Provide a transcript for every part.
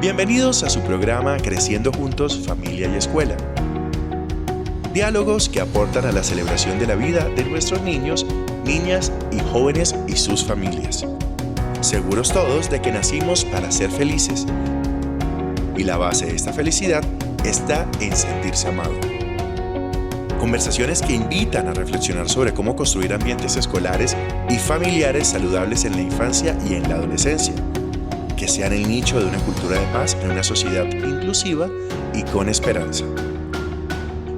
Bienvenidos a su programa Creciendo Juntos, Familia y Escuela. Diálogos que aportan a la celebración de la vida de nuestros niños, niñas y jóvenes y sus familias. Seguros todos de que nacimos para ser felices. Y la base de esta felicidad está en sentirse amado. Conversaciones que invitan a reflexionar sobre cómo construir ambientes escolares y familiares saludables en la infancia y en la adolescencia, que sean el nicho de una cultura de paz en una sociedad inclusiva y con esperanza.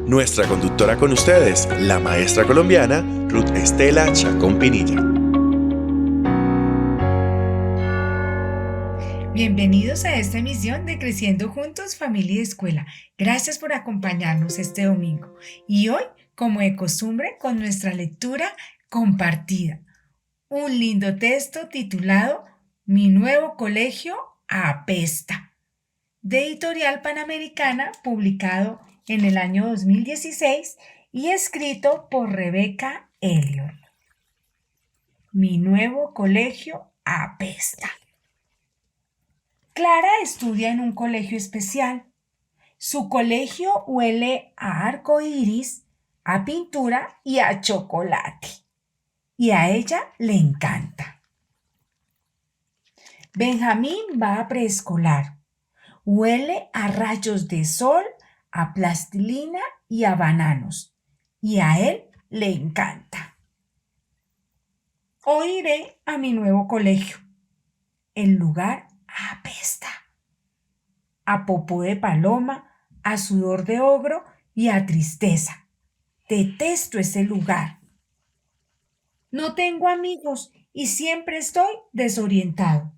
Nuestra conductora con ustedes, la maestra colombiana Ruth Estela Chacón Pinilla. Bienvenidos a esta emisión de Creciendo Juntos, Familia y Escuela. Gracias por acompañarnos este domingo. Y hoy, como de costumbre, con nuestra lectura compartida. Un lindo texto titulado Mi nuevo colegio apesta, de Editorial Panamericana, publicado en el año 2016 y escrito por Rebecca Elliott. Mi nuevo colegio apesta. Clara estudia en un colegio especial. Su colegio huele a arco iris, a pintura y a chocolate. Y a ella le encanta. Benjamín va a preescolar. Huele a rayos de sol, a plastilina y a bananos. Y a él le encanta. Hoy iré a mi nuevo colegio. El lugar apesta. A popó de paloma, a sudor de ogro y a tristeza. Detesto ese lugar. No tengo amigos y siempre estoy desorientado.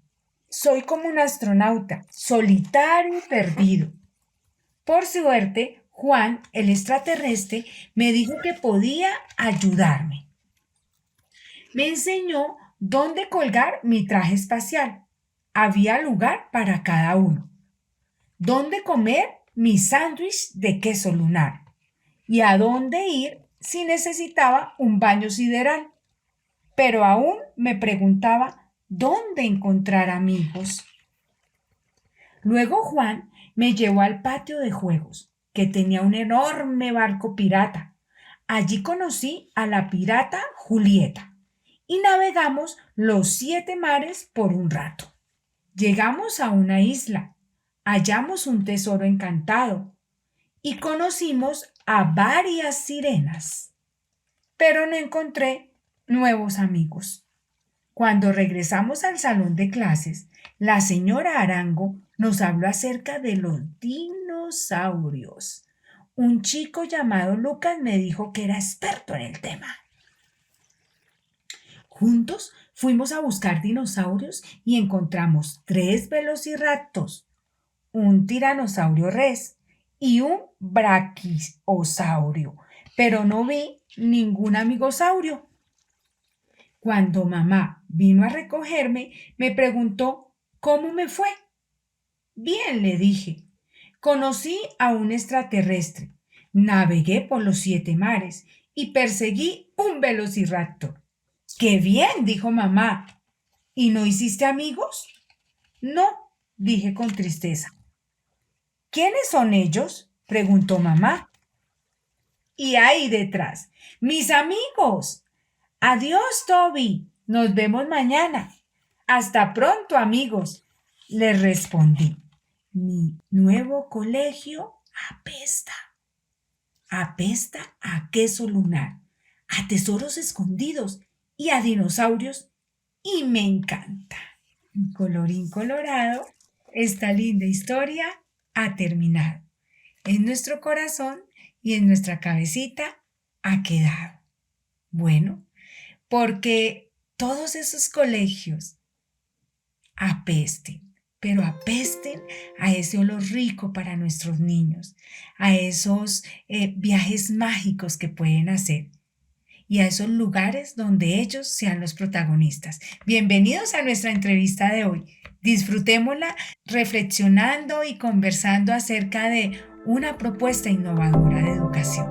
Soy como un astronauta, solitario y perdido. Por suerte, Juan, el extraterrestre, me dijo que podía ayudarme. Me enseñó dónde colgar mi traje espacial. Había lugar para cada uno. Dónde comer mi sándwich de queso lunar. Y a dónde ir si necesitaba un baño sideral. Pero aún me preguntaba dónde encontrar amigos. Luego Juan me llevó al patio de juegos, que tenía un enorme barco pirata. Allí conocí a la pirata Julieta y navegamos los 7 mares por un rato. Llegamos a una isla, hallamos un tesoro encantado y conocimos a varias sirenas, pero no encontré nuevos amigos. Cuando regresamos al salón de clases, la señora Arango nos habló acerca de los dinosaurios. Un chico llamado Lucas me dijo que era experto en el tema. Juntos fuimos a buscar dinosaurios y encontramos 3 velociraptors, un tiranosaurio rex y un brachiosaurio, pero no vi ningún amigosaurio. Cuando mamá vino a recogerme, me preguntó cómo me fue. Bien, le dije. Conocí a un extraterrestre, navegué por los 7 mares y perseguí un velociraptor. ¡Qué bien!, dijo mamá. ¿Y no hiciste amigos? No, dije con tristeza. ¿Quiénes son ellos?, preguntó mamá. Y ahí detrás, mis amigos. Adiós, Toby. Nos vemos mañana. Hasta pronto, amigos, le respondí. Mi nuevo colegio apesta. Apesta a queso lunar, a tesoros escondidos y a dinosaurios, y me encanta. Colorín colorado, esta linda historia ha terminado. En nuestro corazón y en nuestra cabecita ha quedado. Bueno, porque todos esos colegios apesten, pero apesten a ese olor rico para nuestros niños, a esos viajes mágicos que pueden hacer y a esos lugares donde ellos sean los protagonistas. Bienvenidos a nuestra entrevista de hoy. Disfrutémosla reflexionando y conversando acerca de una propuesta innovadora de educación.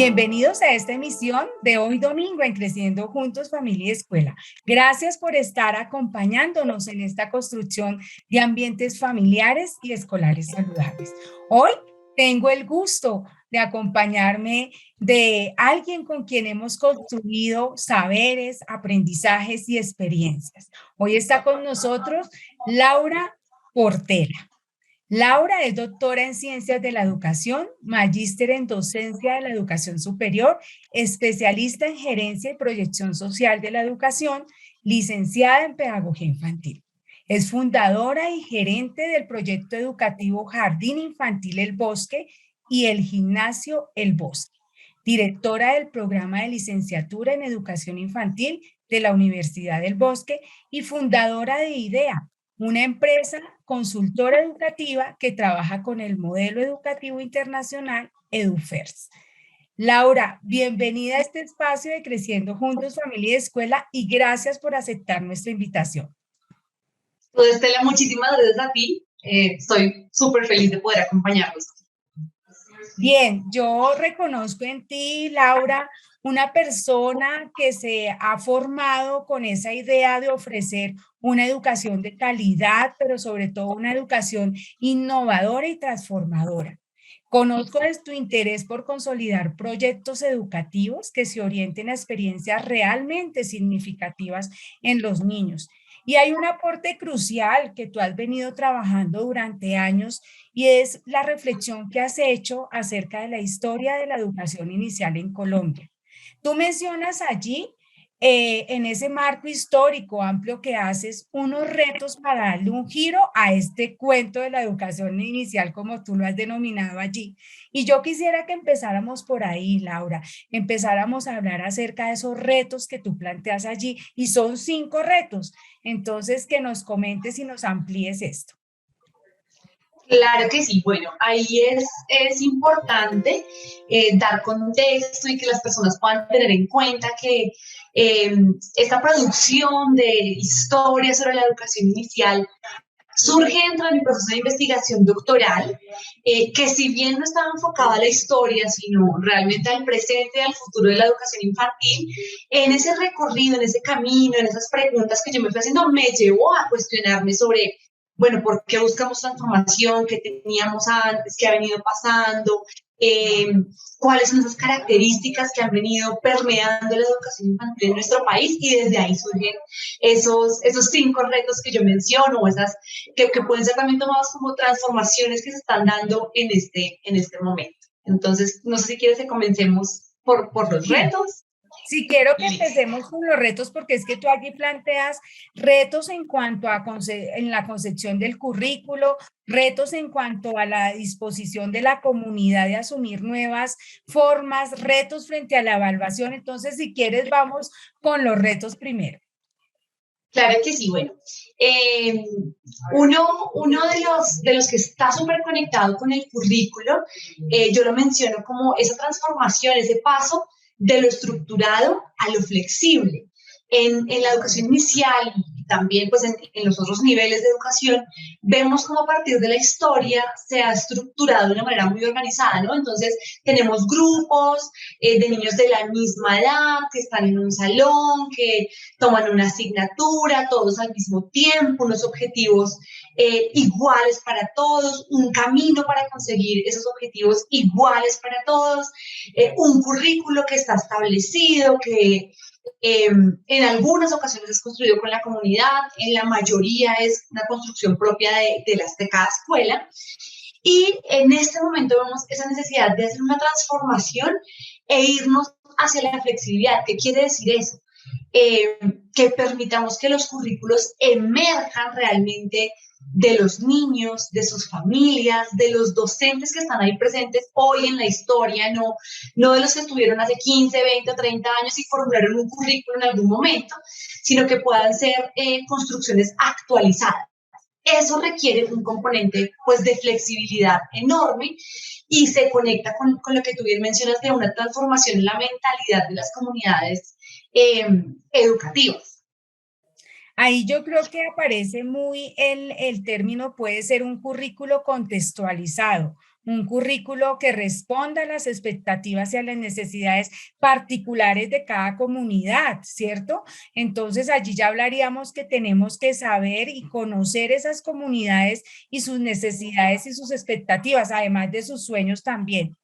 Bienvenidos a esta emisión de hoy domingo en Creciendo Juntos Familia y Escuela. Gracias por estar acompañándonos en esta construcción de ambientes familiares y escolares saludables. Hoy tengo el gusto de acompañarme de alguien con quien hemos construido saberes, aprendizajes y experiencias. Hoy está con nosotros Laura Portela. Laura es doctora en Ciencias de la Educación, magíster en Docencia de la Educación Superior, especialista en Gerencia y Proyección Social de la Educación, licenciada en Pedagogía Infantil. Es fundadora y gerente del proyecto educativo Jardín Infantil El Bosque y el Gimnasio El Bosque, directora del programa de licenciatura en Educación Infantil de la Universidad del Bosque y fundadora de IDEA, una empresa consultora educativa que trabaja con el modelo educativo internacional EduFirst. Laura, bienvenida a este espacio de Creciendo Juntos, Familia y Escuela, y gracias por aceptar nuestra invitación. Pues Estela, muchísimas gracias a ti. Estoy súper feliz de poder acompañarlos. Bien, yo reconozco en ti, Laura, una persona que se ha formado con esa idea de ofrecer una educación de calidad, pero sobre todo una educación innovadora y transformadora. Conozco tu interés por consolidar proyectos educativos que se orienten a experiencias realmente significativas en los niños. Y hay un aporte crucial que tú has venido trabajando durante años y es la reflexión que has hecho acerca de la historia de la educación inicial en Colombia. Tú mencionas allí, en ese marco histórico amplio que haces, unos retos para darle un giro a este cuento de la educación inicial, como tú lo has denominado allí. Y yo quisiera que empezáramos por ahí, Laura, empezáramos a hablar acerca de esos retos que tú planteas allí, y son 5 retos. Entonces, que nos comentes y nos amplíes esto. Claro que sí, bueno, ahí es importante dar contexto y que las personas puedan tener en cuenta que esta producción de historias sobre la educación inicial surge dentro de mi proceso de investigación doctoral, que si bien no estaba enfocada a la historia, sino realmente al presente y al futuro de la educación infantil, en ese recorrido, en ese camino, en esas preguntas que yo me fui haciendo, me llevó a cuestionarme sobre, bueno, ¿por qué buscamos transformación? ¿Qué teníamos antes? ¿Qué ha venido pasando? Eh, ¿Cuáles son esas características que han venido permeando la educación infantil en nuestro país? Y desde ahí surgen esos 5 retos que yo menciono, o esas que pueden ser también tomados como transformaciones que se están dando en este momento. Entonces, no sé si quieres que comencemos por los retos. Sí, quiero que empecemos con los retos, porque es que tú aquí planteas retos en cuanto a en la concepción del currículo, retos en cuanto a la disposición de la comunidad de asumir nuevas formas, retos frente a la evaluación. Entonces, si quieres, vamos con los retos primero. Claro que sí, bueno. Uno de los que está súper conectado con el currículo, yo lo menciono como esa transformación, ese paso de lo estructurado a lo flexible. En la educación inicial y también pues en los otros niveles de educación, vemos cómo a partir de la historia se ha estructurado de una manera muy organizada, ¿no? Entonces tenemos grupos de niños de la misma edad que están en un salón, que toman una asignatura, todos al mismo tiempo, unos objetivos iguales para todos, un camino para conseguir esos objetivos iguales para todos, un currículo que está establecido, que en algunas ocasiones es construido con la comunidad, en la mayoría es una construcción propia de cada escuela. Y en este momento vemos esa necesidad de hacer una transformación e irnos hacia la flexibilidad. ¿Qué quiere decir eso? Que permitamos que los currículos emerjan realmente de los niños, de sus familias, de los docentes que están ahí presentes hoy en la historia, no de los que estuvieron hace 15, 20 o 30 años y formularon un currículo en algún momento, sino que puedan ser construcciones actualizadas. Eso requiere un componente pues, de flexibilidad enorme y se conecta con lo que tú bien mencionas de una transformación en la mentalidad de las comunidades educativas. Ahí yo creo que aparece muy el término, puede ser un currículo contextualizado, un currículo que responda a las expectativas y a las necesidades particulares de cada comunidad, ¿cierto? Entonces allí ya hablaríamos que tenemos que saber y conocer esas comunidades y sus necesidades y sus expectativas, además de sus sueños también.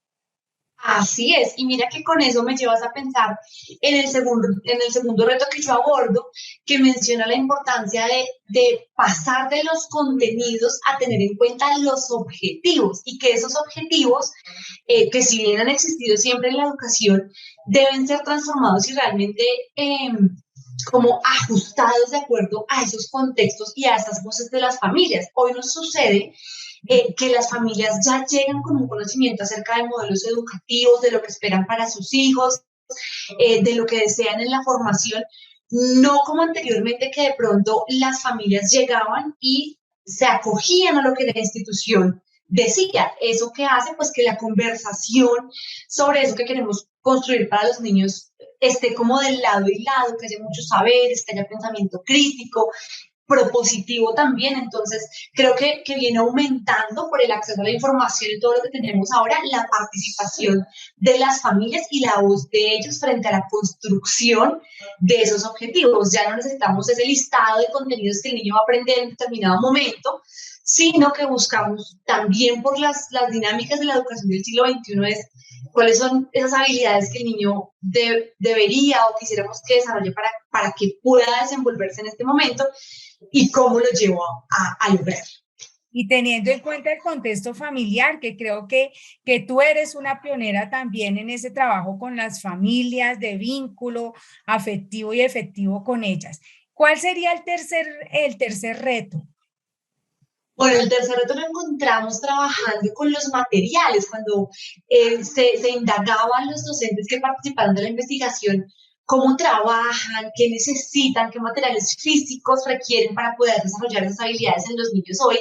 Así es, y mira que con eso me llevas a pensar en el segundo reto que yo abordo, que menciona la importancia de pasar de los contenidos a tener en cuenta los objetivos y que esos objetivos, que si bien han existido siempre en la educación, deben ser transformados y realmente como ajustados de acuerdo a esos contextos y a esas voces de las familias. Hoy nos sucede que las familias ya llegan con un conocimiento acerca de modelos educativos, de lo que esperan para sus hijos, de lo que desean en la formación, no como anteriormente que de pronto las familias llegaban y se acogían a lo que la institución decía. Eso que hace pues que la conversación sobre eso que queremos construir para los niños esté como del lado y lado, que haya muchos saberes, que haya pensamiento crítico, propositivo también. Entonces, creo que viene aumentando por el acceso a la información y todo lo que tenemos ahora, la participación de las familias y la voz de ellos frente a la construcción de esos objetivos. Ya no necesitamos ese listado de contenidos que el niño va a aprender en determinado momento, sino que buscamos también por las dinámicas de la educación del siglo XXI es cuáles son esas habilidades que el niño debería o quisiéramos que desarrolle para que pueda desenvolverse en este momento y cómo lo llevo a lograr. Y teniendo en cuenta el contexto familiar, que creo que tú eres una pionera también en ese trabajo con las familias, de vínculo afectivo y efectivo con ellas. ¿Cuál sería el tercer reto? Bueno, el tercer reto lo encontramos trabajando con los materiales, cuando se indagaban los docentes que participaron de la investigación, cómo trabajan, qué necesitan, qué materiales físicos requieren para poder desarrollar esas habilidades en los niños hoy.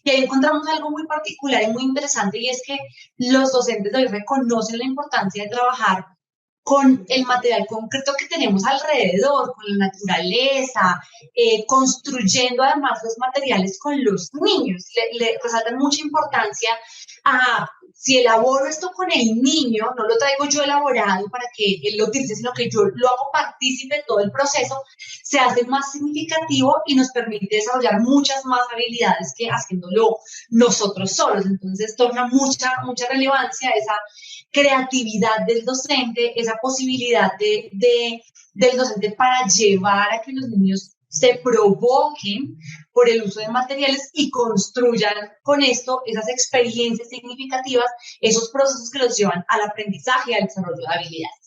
Y ahí encontramos algo muy particular y muy interesante, y es que los docentes de hoy reconocen la importancia de trabajar con el material concreto que tenemos alrededor, con la naturaleza, construyendo además los materiales con los niños. Le resaltan mucha importancia a si elaboro esto con el niño, no lo traigo yo elaborado para que él lo utilice, sino que yo lo hago partícipe de todo el proceso, se hace más significativo y nos permite desarrollar muchas más habilidades que haciéndolo nosotros solos. Entonces, torna mucha relevancia esa creatividad del docente, esa posibilidad del docente para llevar a que los niños se provoquen por el uso de materiales y construyan con esto esas experiencias significativas, esos procesos que los llevan al aprendizaje y al desarrollo de habilidades.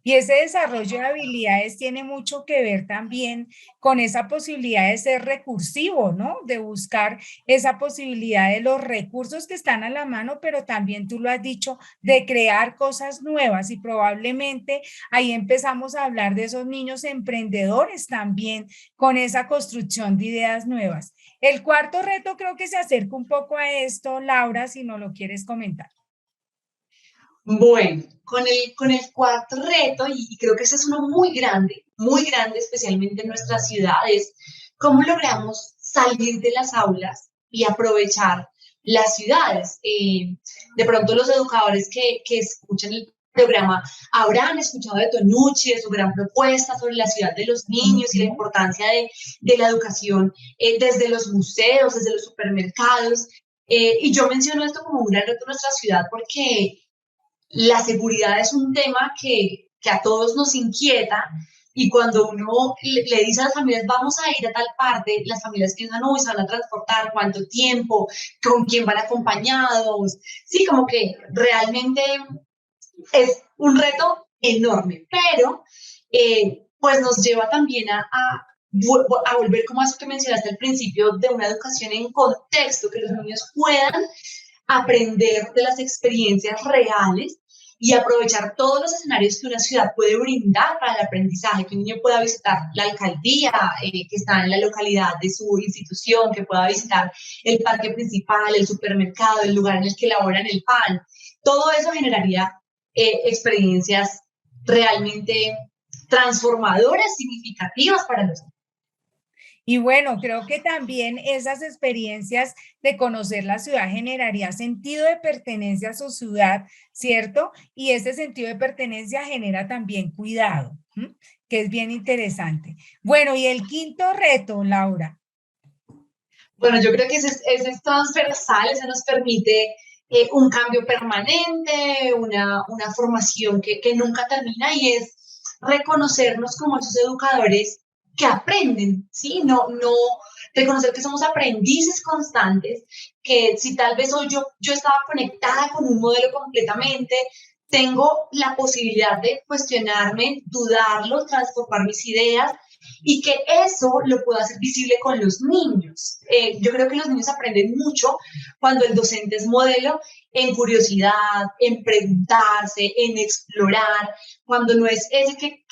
Y ese desarrollo de habilidades tiene mucho que ver también con esa posibilidad de ser recursivo, ¿no? De buscar esa posibilidad de los recursos que están a la mano, pero también tú lo has dicho, de crear cosas nuevas y probablemente ahí empezamos a hablar de esos niños emprendedores también con esa construcción de ideas nuevas. El cuarto reto creo que se acerca un poco a esto, Laura, si no lo quieres comentar. Bueno, con el cuarto reto, y creo que ese es uno muy grande, especialmente en nuestras ciudades, ¿cómo logramos salir de las aulas y aprovechar las ciudades? De pronto los educadores que escuchan el programa habrán escuchado de Tonucci, de su gran propuesta sobre la ciudad de los niños y la importancia de la educación desde los museos, desde los supermercados. Y yo menciono esto como un gran reto de nuestra ciudad porque la seguridad es un tema que a todos nos inquieta y cuando uno le dice a las familias, vamos a ir a tal parte, las familias piensan, uy, se van a transportar, cuánto tiempo, con quién van acompañados. Sí, como que realmente es un reto enorme, pero pues nos lleva también a volver como a eso que mencionaste al principio de una educación en contexto, que los niños puedan aprender de las experiencias reales y aprovechar todos los escenarios que una ciudad puede brindar para el aprendizaje, que un niño pueda visitar la alcaldía que está en la localidad de su institución, que pueda visitar el parque principal, el supermercado, el lugar en el que elaboran el pan. Todo eso generaría experiencias realmente transformadoras, significativas para los niños. Y bueno, creo que también esas experiencias de conocer la ciudad generaría sentido de pertenencia a su ciudad, ¿cierto? Y ese sentido de pertenencia genera también cuidado, ¿m? Que es bien interesante. Bueno, y el quinto reto, Laura. Bueno, yo creo que ese es transversal, eso nos permite un cambio permanente, una formación que nunca termina y es reconocernos como esos educadores que aprenden, ¿sí? No reconocer que somos aprendices constantes, que si tal vez hoy yo estaba conectada con un modelo completamente, tengo la posibilidad de cuestionarme, dudarlo, transformar mis ideas y que eso lo puedo hacer visible con los niños. Yo creo que los niños aprenden mucho cuando el docente es modelo en curiosidad, en preguntarse, en explorar, cuando no es ese que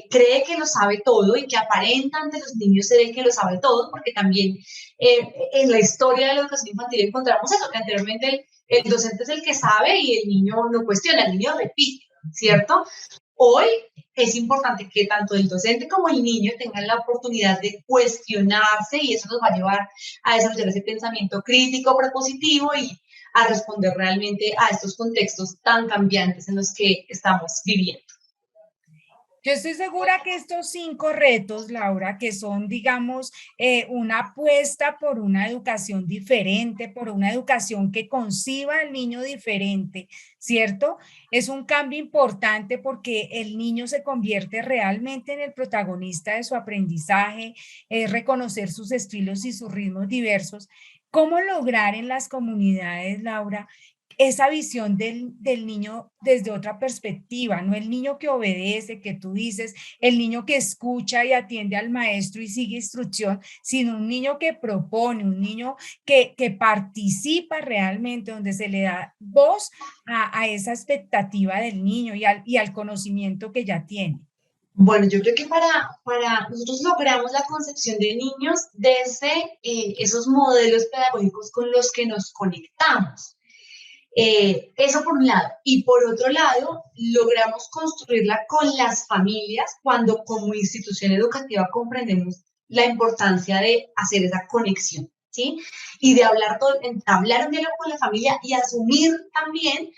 cree que lo sabe todo y que aparenta ante los niños ser el que lo sabe todo, porque también en la historia de la educación infantil encontramos eso, que anteriormente el docente es el que sabe y el niño no cuestiona, el niño repite, ¿cierto? Hoy es importante que tanto el docente como el niño tengan la oportunidad de cuestionarse y eso nos va a llevar a desarrollar ese pensamiento crítico, propositivo y a responder realmente a estos contextos tan cambiantes en los que estamos viviendo. Yo estoy segura que estos 5 retos, Laura, que son, digamos, una apuesta por una educación diferente, por una educación que conciba al niño diferente, ¿cierto? Es un cambio importante porque el niño se convierte realmente en el protagonista de su aprendizaje, reconocer sus estilos y sus ritmos diversos. ¿Cómo lograr en las comunidades, Laura, esa visión del niño desde otra perspectiva, no el niño que obedece, que tú dices, el niño que escucha y atiende al maestro y sigue instrucción, sino un niño que propone, un niño que participa realmente, donde se le da voz a esa expectativa del niño y al conocimiento que ya tiene? Bueno, yo creo que para nosotros logramos la concepción de niños desde esos modelos pedagógicos con los que nos conectamos. Eso por un lado. Y por otro lado, logramos construirla con las familias cuando como institución educativa comprendemos la importancia de hacer esa conexión, ¿sí? Y de hablar un diálogo con la familia y asumir también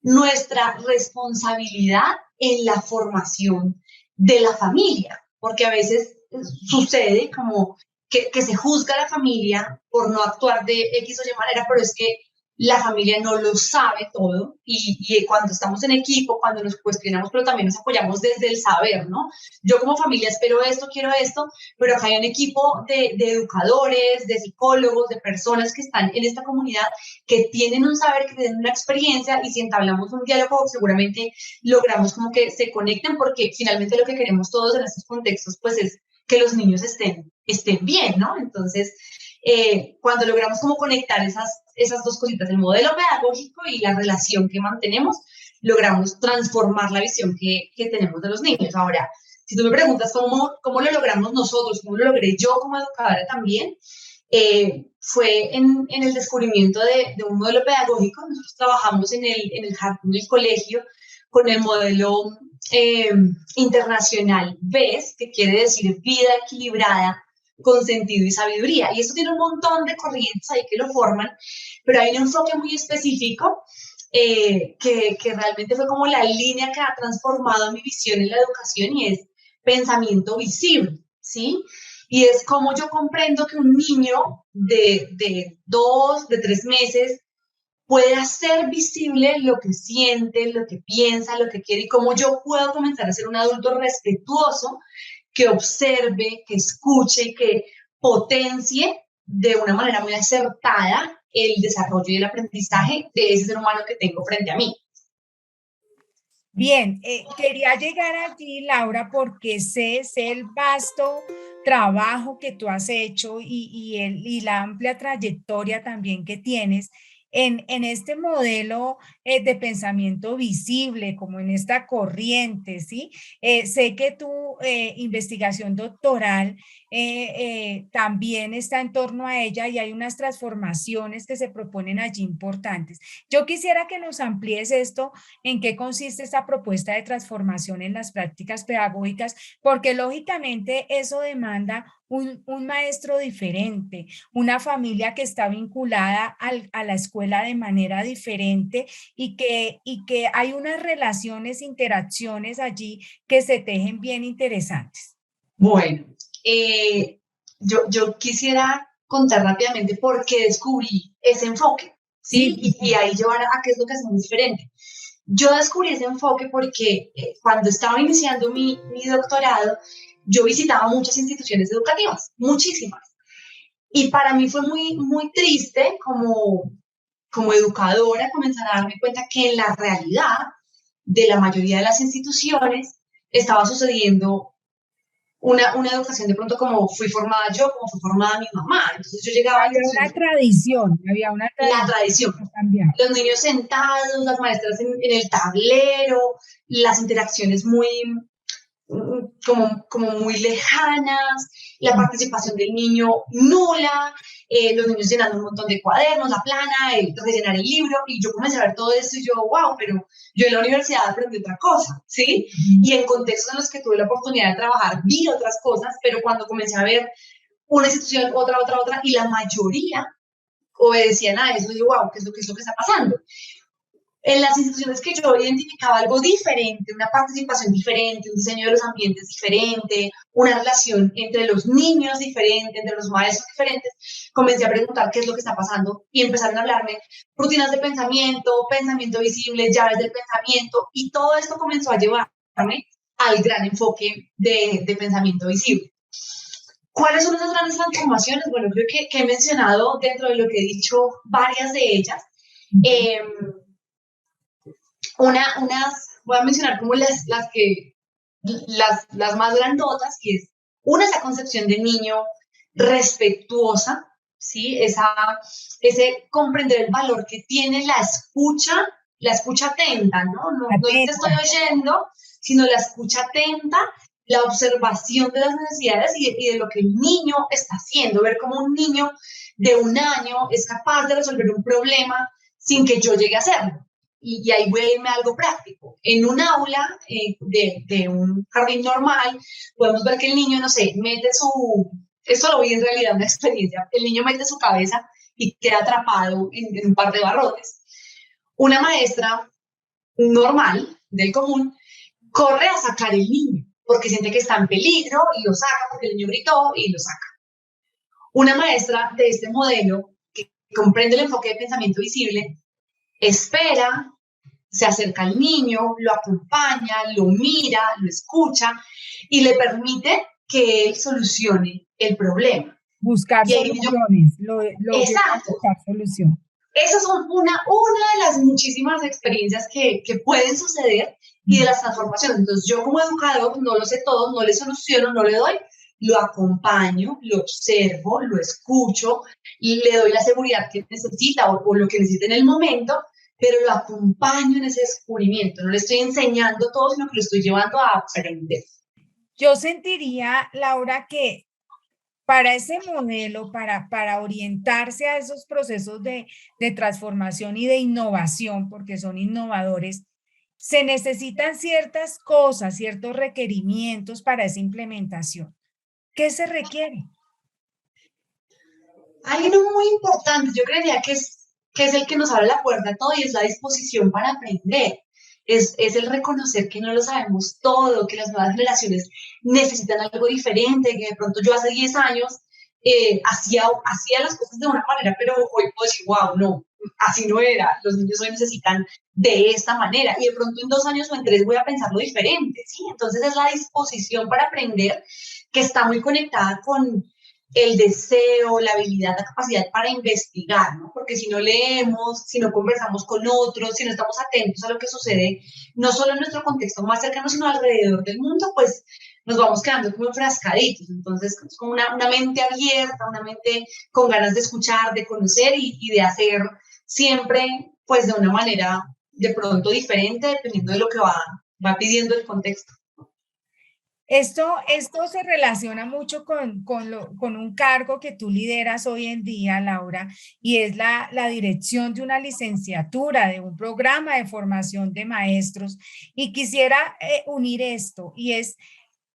nuestra responsabilidad en la formación de la familia, porque a veces sucede como que se juzga a la familia por no actuar de X o Y manera, pero es que la familia no lo sabe todo y cuando estamos en equipo, cuando nos cuestionamos, pero también nos apoyamos desde el saber, ¿no? Yo como familia espero esto, quiero esto, pero acá hay un equipo de educadores, de psicólogos, de personas que están en esta comunidad que tienen un saber, que tienen una experiencia y si entablamos un diálogo seguramente logramos como que se conecten porque finalmente lo que queremos todos en estos contextos pues es que los niños estén bien, ¿no? Entonces, cuando logramos como conectar esas dos cositas, el modelo pedagógico y la relación que mantenemos, logramos transformar la visión que tenemos de los niños. Ahora, si tú me preguntas cómo lo logramos nosotros, cómo lo logré yo como educadora también, fue en el descubrimiento de un modelo pedagógico. Nosotros trabajamos en el jardín del colegio con el modelo eh, internacional BES, que quiere decir vida equilibrada con sentido y sabiduría. Y eso tiene un montón de corrientes ahí que lo forman, pero hay un enfoque muy específico que realmente fue como la línea que ha transformado mi visión en la educación y es pensamiento visible, ¿sí? Y es como yo comprendo que un niño de 2, de 3 meses puede hacer visible lo que siente, lo que piensa, lo que quiere y cómo yo puedo comenzar a ser un adulto respetuoso que observe, que escuche y que potencie de una manera muy acertada el desarrollo y el aprendizaje de ese ser humano que tengo frente a mí. Bien, quería llegar allí, Laura, porque sé el vasto trabajo que tú has hecho y la amplia trayectoria también que tienes en este modelo de pensamiento visible, como en esta corriente, ¿sí? Sé que tu investigación doctoral también está en torno a ella y hay unas transformaciones que se proponen allí importantes. Yo quisiera que nos amplíes esto, en qué consiste esta propuesta de transformación en las prácticas pedagógicas, porque lógicamente eso demanda un maestro diferente, una familia que está vinculada a la escuela de manera diferente y que hay unas relaciones, interacciones allí que se tejen bien interesantes. Bueno, eh, yo quisiera contar rápidamente por qué descubrí ese enfoque, ¿sí? Sí, Y ahí llevar a qué es lo que hacemos diferente. Yo descubrí ese enfoque porque cuando estaba iniciando mi doctorado, yo visitaba muchas instituciones educativas, muchísimas. Y para mí fue muy triste como educadora comenzar a darme cuenta que en la realidad de la mayoría de las instituciones estaba sucediendo una educación de pronto como fui formada yo, como fue formada mi mamá. Entonces yo llegaba a instituciones, había una la tradición tradición, que cambiaba. los niños sentados, las maestras en el tablero, las interacciones muy, como muy lejanas, la participación del niño nula, los niños llenando un montón de cuadernos, la plana, rellenar el libro, y yo comencé a ver todo esto y yo, wow, pero yo en la universidad aprendí otra cosa, ¿sí? Y en contextos en los que tuve la oportunidad de trabajar, vi otras cosas, pero cuando comencé a ver una institución, otra, y la mayoría obedecían a eso, y yo, wow, qué es lo que está pasando? En las instituciones que yo identificaba algo diferente, una participación diferente, un diseño de los ambientes diferente, una relación entre los niños diferente, entre los maestros diferentes, comencé a preguntar qué es lo que está pasando y empezaron a hablarme rutinas de pensamiento, pensamiento visible, llaves del pensamiento y todo esto comenzó a llevarme al gran enfoque de pensamiento visible. ¿Cuáles son esas grandes transformaciones? Bueno, creo que he mencionado dentro de lo que he dicho varias de ellas. Eh, voy a mencionar como las más grandotas, y es una, esa concepción de niño respetuosa, ¿sí? Ese comprender el valor que tiene la escucha atenta, ¿no? No te estoy Atenta. oyendo, sino la escucha atenta, la observación de las necesidades y de lo que el niño está haciendo, ver cómo un niño de 1 año es capaz de resolver un problema sin que yo llegue a hacerlo. Y ahí voy a irme a algo práctico. En un aula de un jardín normal, podemos ver que el niño, no sé, esto lo vi en realidad una experiencia, el niño mete su cabeza y queda atrapado en un par de barrotes. Una maestra normal, del común, corre a sacar el niño, porque siente que está en peligro y lo saca porque el niño gritó y lo saca. Una maestra de este modelo, que comprende el enfoque de pensamiento visible, espera, se acerca al niño, lo acompaña, lo mira, lo escucha y le permite que él solucione el problema. Buscar Y ahí yo, soluciones, lo lleva a exacto, buscar solución. esas son una de las muchísimas experiencias que pueden suceder y de las transformaciones. Entonces yo como educador no lo sé todo, no le soluciono, no le doy, lo acompaño, lo observo, lo escucho, y le doy la seguridad que necesita o lo que necesita en el momento, pero lo acompaño en ese descubrimiento. No le estoy enseñando todo, sino que lo estoy llevando a aprender. Yo sentiría, Laura, que para ese modelo, para orientarse a esos procesos de transformación y de innovación, porque son innovadores, se necesitan ciertas cosas, ciertos requerimientos para esa implementación. ¿Qué se requiere? Algo muy importante, yo creería que es el que nos abre la puerta a todo y es la disposición para aprender. Es el reconocer que no lo sabemos todo, que las nuevas generaciones necesitan algo diferente, que de pronto yo hace 10 años hacía las cosas de una manera, pero hoy puedo decir, wow, no, así no era. Los niños hoy necesitan de esta manera y de pronto en 2 años o en 3 voy a pensarlo diferente, ¿sí? Entonces es la disposición para aprender que está muy conectada con el deseo, la habilidad, la capacidad para investigar, ¿no? Porque si no leemos, si no conversamos con otros, si no estamos atentos a lo que sucede, no solo en nuestro contexto más cercano, sino alrededor del mundo, pues nos vamos quedando como enfrascaditos. Entonces, es como una mente abierta, una mente con ganas de escuchar, de conocer y de hacer siempre, pues de una manera de pronto diferente, dependiendo de lo que va pidiendo el contexto. Esto se relaciona mucho con un cargo que tú lideras hoy en día, Laura, y es la dirección de una licenciatura, de un programa de formación de maestros. Y quisiera unir esto, y es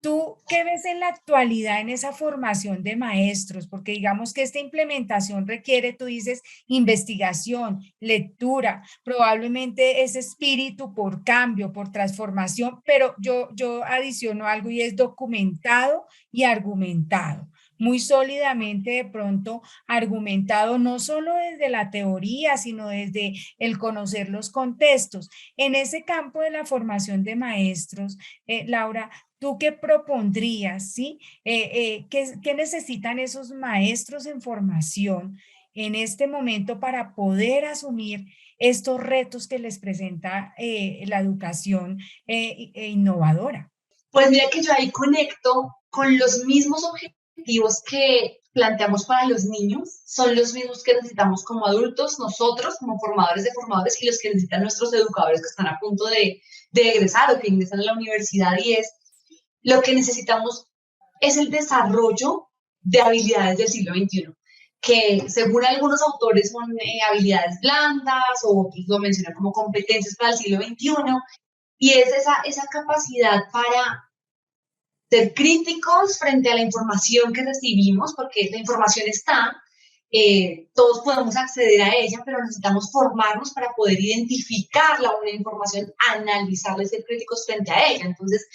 ¿Tú qué ves en la actualidad en esa formación de maestros? Porque digamos que esta implementación requiere, tú dices, investigación, lectura, probablemente ese espíritu por cambio, por transformación, pero yo adiciono algo y es documentado y argumentado. Muy sólidamente de pronto argumentado no solo desde la teoría, sino desde el conocer los contextos. En ese campo de la formación de maestros, Laura, ¿tú qué propondrías, sí? ¿Qué necesitan esos maestros en formación en este momento para poder asumir estos retos que les presenta la educación innovadora? Pues mira que yo ahí conecto con los mismos objetivos que planteamos para los niños, son los mismos que necesitamos como adultos, nosotros como formadores de formadores y los que necesitan nuestros educadores que están a punto de egresar o que ingresan a la universidad y es lo que necesitamos es el desarrollo de habilidades del siglo XXI, que según algunos autores son habilidades blandas o otros lo mencionan como competencias para el siglo XXI, y es esa capacidad para ser críticos frente a la información que recibimos, porque la información está, todos podemos acceder a ella, pero necesitamos formarnos para poder identificar la buena información, analizarla y ser críticos frente a ella. Entonces,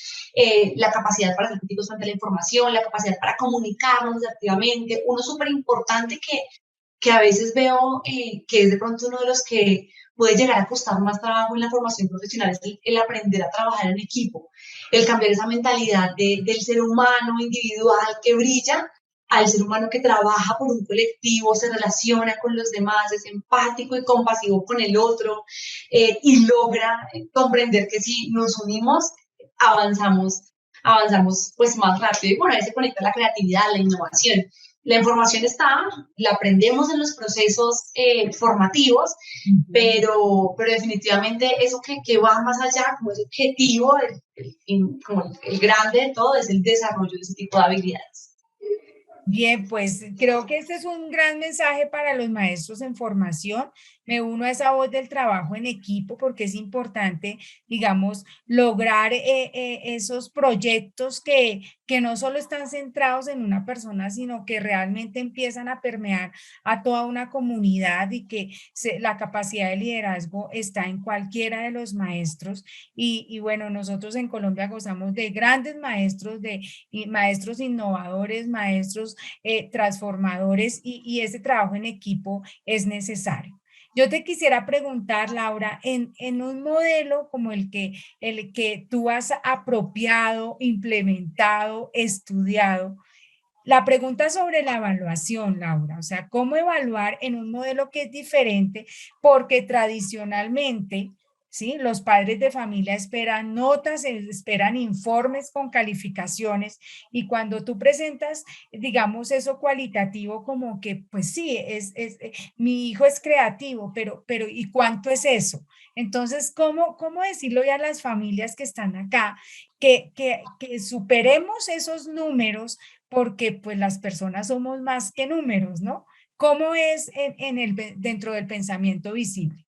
la capacidad para ser críticos frente a la información, la capacidad para comunicarnos asertivamente, uno súper importante que a veces veo que es de pronto uno de los que puede llegar a costar más trabajo en la formación profesional, es el aprender a trabajar en equipo, el cambiar esa mentalidad del ser humano individual que brilla al ser humano que trabaja por un colectivo, se relaciona con los demás, es empático y compasivo con el otro y logra comprender que si nos unimos, avanzamos pues más rápido y por ahí se conecta la creatividad, la innovación. La información está, la aprendemos en los procesos formativos, pero definitivamente eso que va más allá, como ese objetivo, como el grande de todo, es el desarrollo de ese tipo de habilidades. Bien, pues creo que este es un gran mensaje para los maestros en formación. Me uno a esa voz del trabajo en equipo porque es importante, digamos, lograr esos proyectos que no solo están centrados en una persona, sino que realmente empiezan a permear a toda una comunidad y que la capacidad de liderazgo está en cualquiera de los maestros. Y bueno, nosotros en Colombia gozamos de grandes maestros, de maestros innovadores, maestros transformadores y ese trabajo en equipo es necesario. Yo te quisiera preguntar, Laura, en un modelo como el que tú has apropiado, implementado, estudiado, la pregunta sobre la evaluación, Laura, o sea, ¿cómo evaluar en un modelo que es diferente? Porque tradicionalmente, ¿sí? Los padres de familia esperan notas, esperan informes con calificaciones y cuando tú presentas, digamos, eso cualitativo como que, pues sí, mi hijo es creativo, pero ¿y cuánto es eso? Entonces, ¿cómo decirlo ya a las familias que están acá? Que superemos esos números porque pues las personas somos más que números, ¿no? ¿Cómo es dentro del pensamiento visible?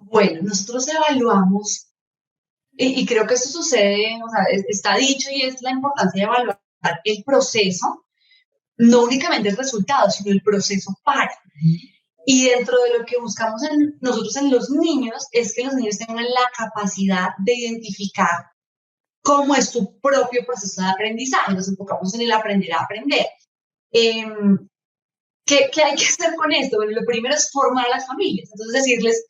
Bueno, nosotros evaluamos, y creo que esto sucede, o sea, está dicho y es la importancia de evaluar el proceso, no únicamente el resultado, sino el proceso para. Y dentro de lo que buscamos nosotros en los niños es que los niños tengan la capacidad de identificar cómo es su propio proceso de aprendizaje. Nos enfocamos en el aprender a aprender. Eh, ¿qué hay que hacer con esto? Bueno, lo primero es formar a las familias. Entonces, decirles,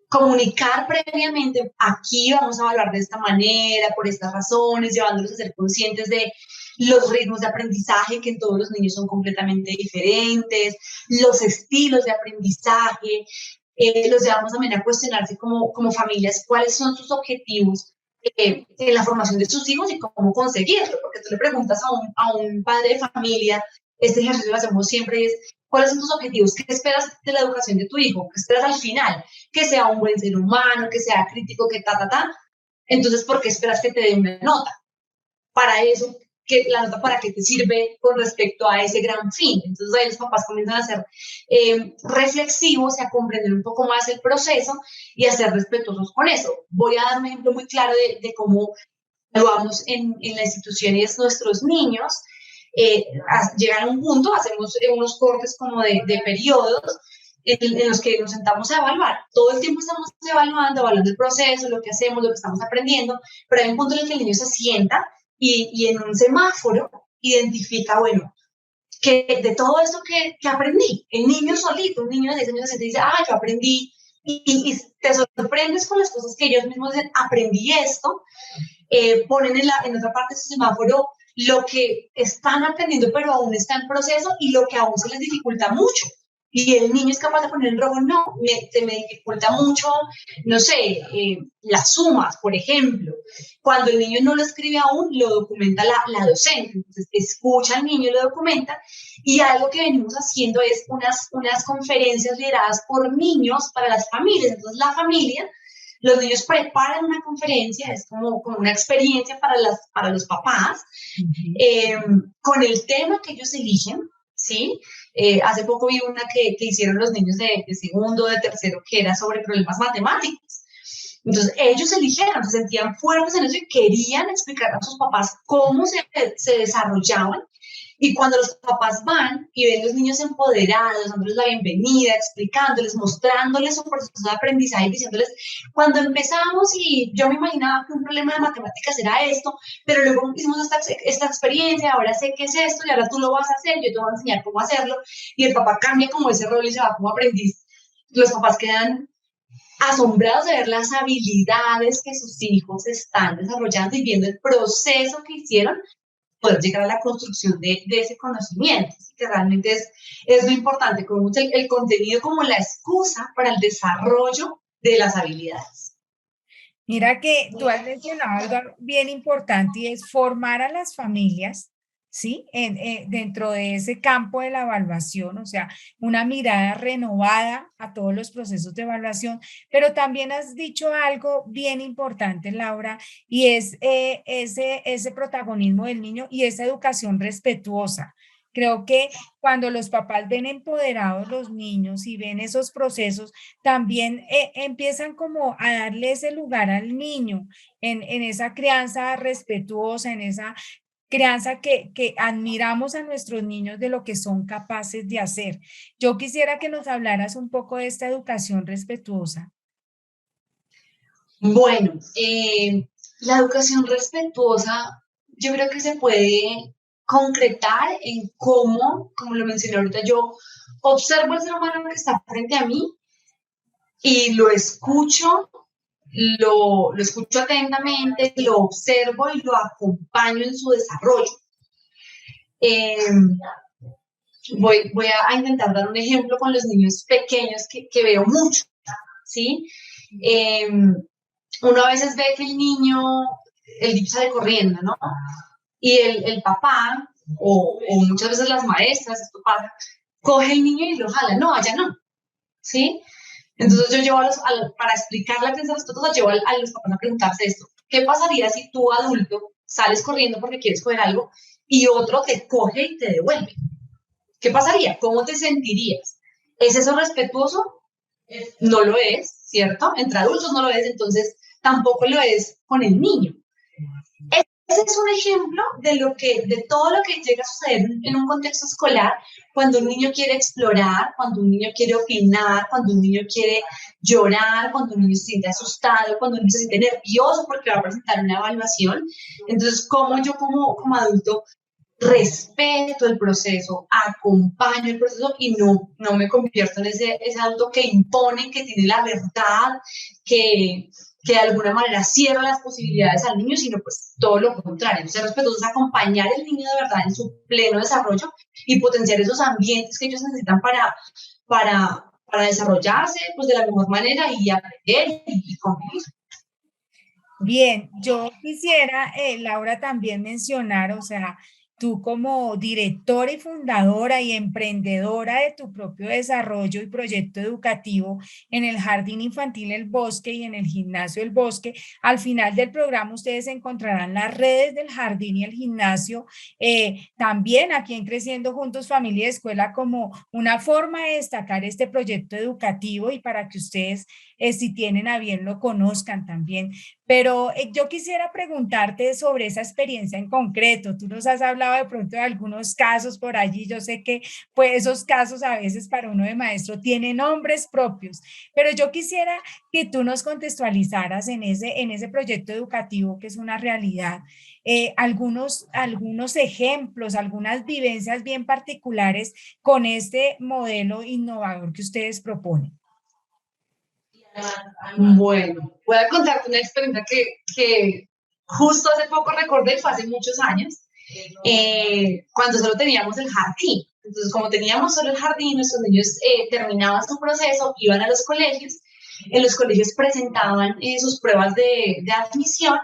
comunicar previamente, aquí vamos a hablar de esta manera, por estas razones, llevándolos a ser conscientes de los ritmos de aprendizaje, que en todos los niños son completamente diferentes, los estilos de aprendizaje, los llevamos también a cuestionarse como familias cuáles son sus objetivos en la formación de sus hijos y cómo conseguirlo, porque tú le preguntas a un padre de familia, este ejercicio lo hacemos siempre, es cuáles son tus objetivos, qué esperas de la educación de tu hijo, qué esperas al final, que sea un buen ser humano, que sea crítico, que ta. Entonces, ¿por qué esperas que te dé una nota? Para eso, la nota para qué te sirve con respecto a ese gran fin. Entonces ahí los papás comienzan a ser reflexivos y a comprender un poco más el proceso y a ser respetuosos con eso. Voy a dar un ejemplo muy claro de cómo evaluamos en la institución y es nuestros niños, llegan a un punto, hacemos unos cortes como de periodos en los que nos sentamos a evaluar. Todo el tiempo estamos evaluando el proceso, lo que hacemos, lo que estamos aprendiendo, pero hay un punto en el que el niño se sienta y en un semáforo identifica, bueno, que de todo esto que aprendí, el niño solito, un niño de 10 años se dice, yo aprendí, y te sorprendes con las cosas que ellos mismos dicen, aprendí esto, ponen en otra parte de su semáforo lo que están aprendiendo, pero aún está en proceso y lo que aún se les dificulta mucho. Y el niño es capaz de poner en rojo, no, se me dificulta mucho, no sé, las sumas, por ejemplo. Cuando el niño no lo escribe aún, lo documenta la docente. Entonces, escucha al niño y lo documenta. Y algo que venimos haciendo es unas conferencias lideradas por niños para las familias. Entonces, la familia, los niños preparan una conferencia, es como una experiencia para los papás, con el tema que ellos eligen, ¿sí? Hace poco vi una que hicieron los niños de segundo, de tercero, que era sobre problemas matemáticos. Entonces, ellos eligieron, se sentían fuertes en eso y querían explicar a sus papás cómo se desarrollaban. Y cuando los papás van y ven a los niños empoderados, dándoles la bienvenida, explicándoles, mostrándoles su proceso de aprendizaje, diciéndoles, cuando empezamos y yo me imaginaba que un problema de matemáticas era esto, pero luego hicimos esta experiencia, ahora sé qué es esto y ahora tú lo vas a hacer, yo te voy a enseñar cómo hacerlo, y el papá cambia como ese rol y se va como aprendiz. Los papás quedan asombrados de ver las habilidades que sus hijos están desarrollando y viendo el proceso que hicieron poder llegar a la construcción de ese conocimiento, que realmente es lo importante, como el contenido como la excusa para el desarrollo de las habilidades. Mira que tú has mencionado algo bien importante y es formar a las familias, ¿sí? Dentro de ese campo de la evaluación, o sea, una mirada renovada a todos los procesos de evaluación, pero también has dicho algo bien importante, Laura, y es ese protagonismo del niño y esa educación respetuosa. Creo que cuando los papás ven empoderados los niños y ven esos procesos, también empiezan como a darle ese lugar al niño en esa crianza respetuosa, en esa crianza que admiramos a nuestros niños de lo que son capaces de hacer. Yo quisiera que nos hablaras un poco de esta educación respetuosa. Bueno, la educación respetuosa yo creo que se puede concretar en cómo, como lo mencioné ahorita, yo observo al ser humano que está frente a mí y lo escucho atentamente, lo observo y lo acompaño en su desarrollo. Voy a intentar dar un ejemplo con los niños pequeños que veo mucho, ¿sí? Uno a veces ve que el niño sale corriendo, ¿no? Y el papá, o muchas veces las maestras, esto pasa, coge el niño y lo jala, no, allá no, ¿sí? Entonces yo llevo para explicar la crianza respetuosa, llevo a los papás a preguntarse esto. ¿Qué pasaría si tú, adulto, sales corriendo porque quieres coger algo y otro te coge y te devuelve? ¿Qué pasaría? ¿Cómo te sentirías? ¿Es eso respetuoso? No lo es, ¿cierto? Entre adultos no lo es, entonces tampoco lo es con el niño. Ese es un ejemplo de todo lo que llega a suceder en un contexto escolar cuando un niño quiere explorar, cuando un niño quiere opinar, cuando un niño quiere llorar, cuando un niño se siente asustado, cuando un niño se siente nervioso porque va a presentar una evaluación. Entonces, ¿cómo yo como adulto respeto el proceso, acompaño el proceso y no me convierto en ese adulto que impone, que tiene la verdad, que de alguna manera cierra las posibilidades al niño, sino pues todo lo contrario? Entonces, respetuoso es acompañar al niño de verdad en su pleno desarrollo y potenciar esos ambientes que ellos necesitan para desarrollarse pues de la mejor manera y aprender y convivir. Bien, yo quisiera, Laura, también mencionar, o sea, tú como directora y fundadora y emprendedora de tu propio desarrollo y proyecto educativo en el Jardín Infantil El Bosque y en el Gimnasio El Bosque, al final del programa ustedes encontrarán las redes del jardín y el gimnasio, también aquí en Creciendo Juntos Familia y Escuela, como una forma de destacar este proyecto educativo y para que ustedes, si tienen a bien, lo conozcan también. Pero yo quisiera preguntarte sobre esa experiencia en concreto. Tú nos has hablado de pronto de algunos casos por allí. Yo sé que pues esos casos a veces para uno de maestro tienen nombres propios, pero yo quisiera que tú nos contextualizaras en ese proyecto educativo que es una realidad, algunos ejemplos, algunas vivencias bien particulares con este modelo innovador que ustedes proponen. Bueno, voy a contarte una experiencia que justo hace poco recordé, fue hace muchos años, cuando solo teníamos el jardín. Entonces, como teníamos solo el jardín, nuestros niños terminaban su proceso, iban a los colegios, en los colegios presentaban sus pruebas de admisión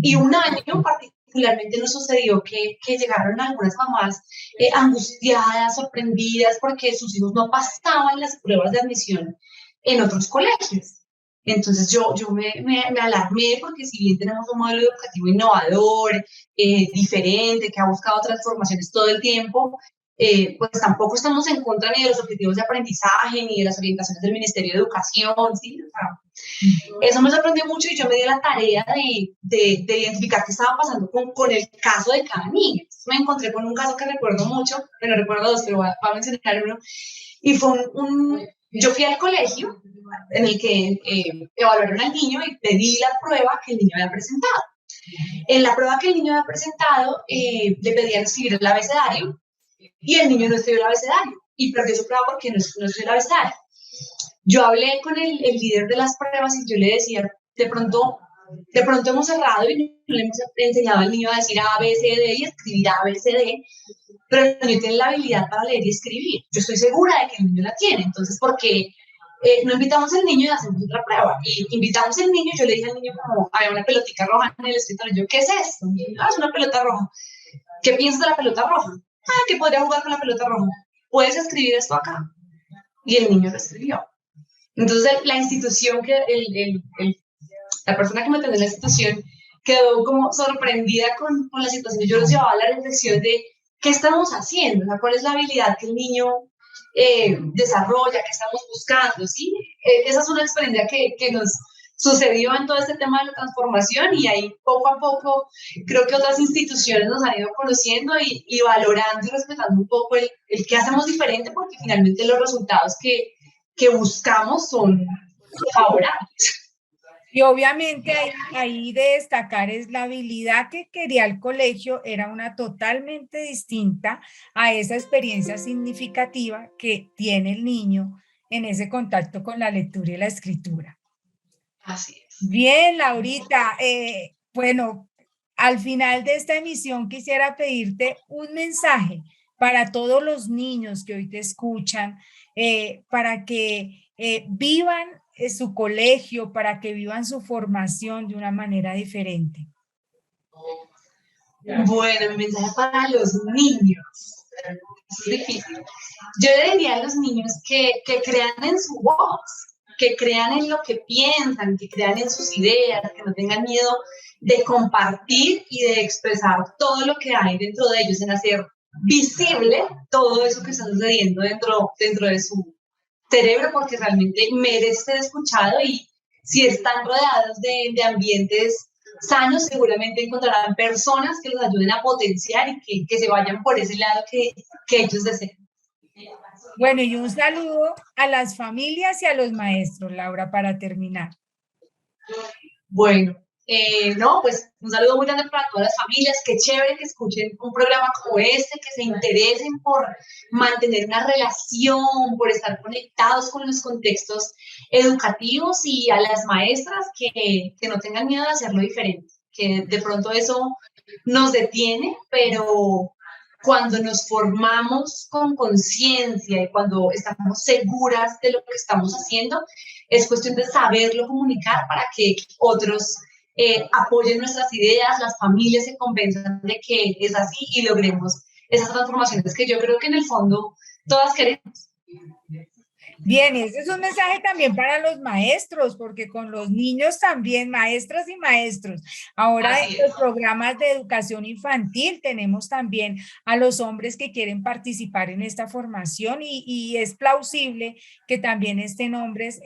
y un año particularmente nos sucedió que llegaron algunas mamás angustiadas, sorprendidas porque sus hijos no pasaban las pruebas de admisión en otros colegios. Entonces yo me alarmé porque si bien tenemos un modelo educativo innovador, diferente, que ha buscado transformaciones todo el tiempo, pues tampoco estamos en contra ni de los objetivos de aprendizaje, ni de las orientaciones del Ministerio de Educación, ¿sí? O sea, eso me sorprendió mucho y yo me di la tarea de identificar qué estaba pasando con el caso de cada niño. Entonces me encontré con un caso que recuerdo mucho, bueno, recuerdo dos, pero voy a mencionar uno, y fue yo fui al colegio en el que evaluaron al niño y pedí la prueba que el niño había presentado. En la prueba que el niño había presentado, le pedían escribir el abecedario y el niño no escribió el abecedario y perdió su prueba porque no escribió el abecedario. Yo hablé con el líder de las pruebas y yo le decía, de pronto hemos cerrado y no le hemos enseñado al niño a decir A, B, C, D y escribir A, B, C, D, pero el niño tiene la habilidad para leer y escribir. Yo estoy segura de que el niño la tiene, entonces, ¿por qué no invitamos al niño y hacemos otra prueba? Y invitamos al niño, yo le dije al niño como, había una pelotita roja en el escritorio, yo, ¿qué es esto? Es una pelota roja. ¿Qué piensas de la pelota roja? Que podría jugar con la pelota roja. ¿Puedes escribir esto acá? Y el niño lo escribió. Entonces, la institución, la persona que me atendió en la institución, quedó como sorprendida con la situación. Yo los llevaba a la reflexión de qué estamos haciendo, o sea, cuál es la habilidad que el niño desarrolla, qué estamos buscando, ¿sí? Esa es una experiencia que nos sucedió en todo este tema de la transformación y ahí poco a poco creo que otras instituciones nos han ido conociendo y valorando y respetando un poco el qué hacemos diferente porque finalmente los resultados que buscamos son favorables. Y obviamente ahí de destacar es la habilidad que quería el colegio, era una totalmente distinta a esa experiencia significativa que tiene el niño en ese contacto con la lectura y la escritura. Así es. Bien, Laurita, bueno, al final de esta emisión quisiera pedirte un mensaje para todos los niños que hoy te escuchan, para que vivan su colegio, para que vivan su formación de una manera diferente. Bueno, mi mensaje para los niños. Es difícil. Yo le diría a los niños que crean en su voz, que crean en lo que piensan, que crean en sus ideas, que no tengan miedo de compartir y de expresar todo lo que hay dentro de ellos, en hacer visible todo eso que está sucediendo dentro de su cerebro, porque realmente merece ser escuchado y si están rodeados de ambientes sanos, seguramente encontrarán personas que los ayuden a potenciar y que se vayan por ese lado que ellos deseen. Bueno, y un saludo a las familias y a los maestros, Laura, para terminar. Bueno, no, pues un saludo muy grande para todas las familias. Qué chévere que escuchen un programa como este, que se interesen por mantener una relación, por estar conectados con los contextos educativos y a las maestras que no tengan miedo de hacerlo diferente, que de pronto eso nos detiene, pero cuando nos formamos con conciencia y cuando estamos seguras de lo que estamos haciendo, es cuestión de saberlo comunicar para que otros apoyen nuestras ideas, las familias se convenzan de que es así y logremos esas transformaciones que yo creo que en el fondo todas queremos. Bien, ese es un mensaje también para los maestros, porque con los niños también, maestras y maestros. Ahora en Así es. los programas de educación infantil tenemos también a los hombres que quieren participar en esta formación y es plausible que también estén hombres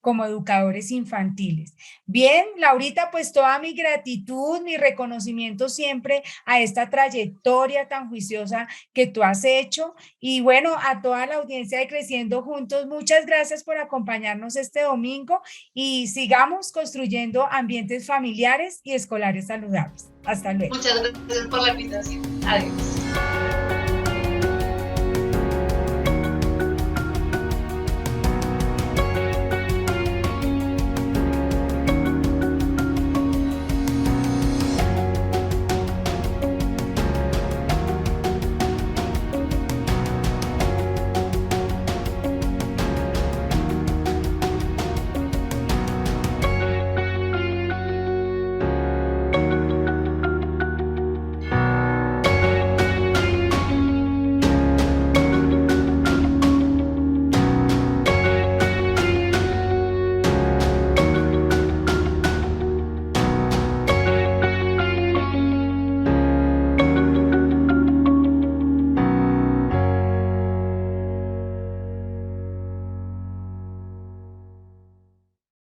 como educadores infantiles. Bien, Laurita, pues toda mi gratitud, mi reconocimiento siempre a esta trayectoria tan juiciosa que tú has hecho. Y bueno, a toda la audiencia de Creciendo Juntos, muchas gracias por acompañarnos este domingo y sigamos construyendo ambientes familiares y escolares saludables. Hasta luego. Muchas gracias por la invitación. Adiós.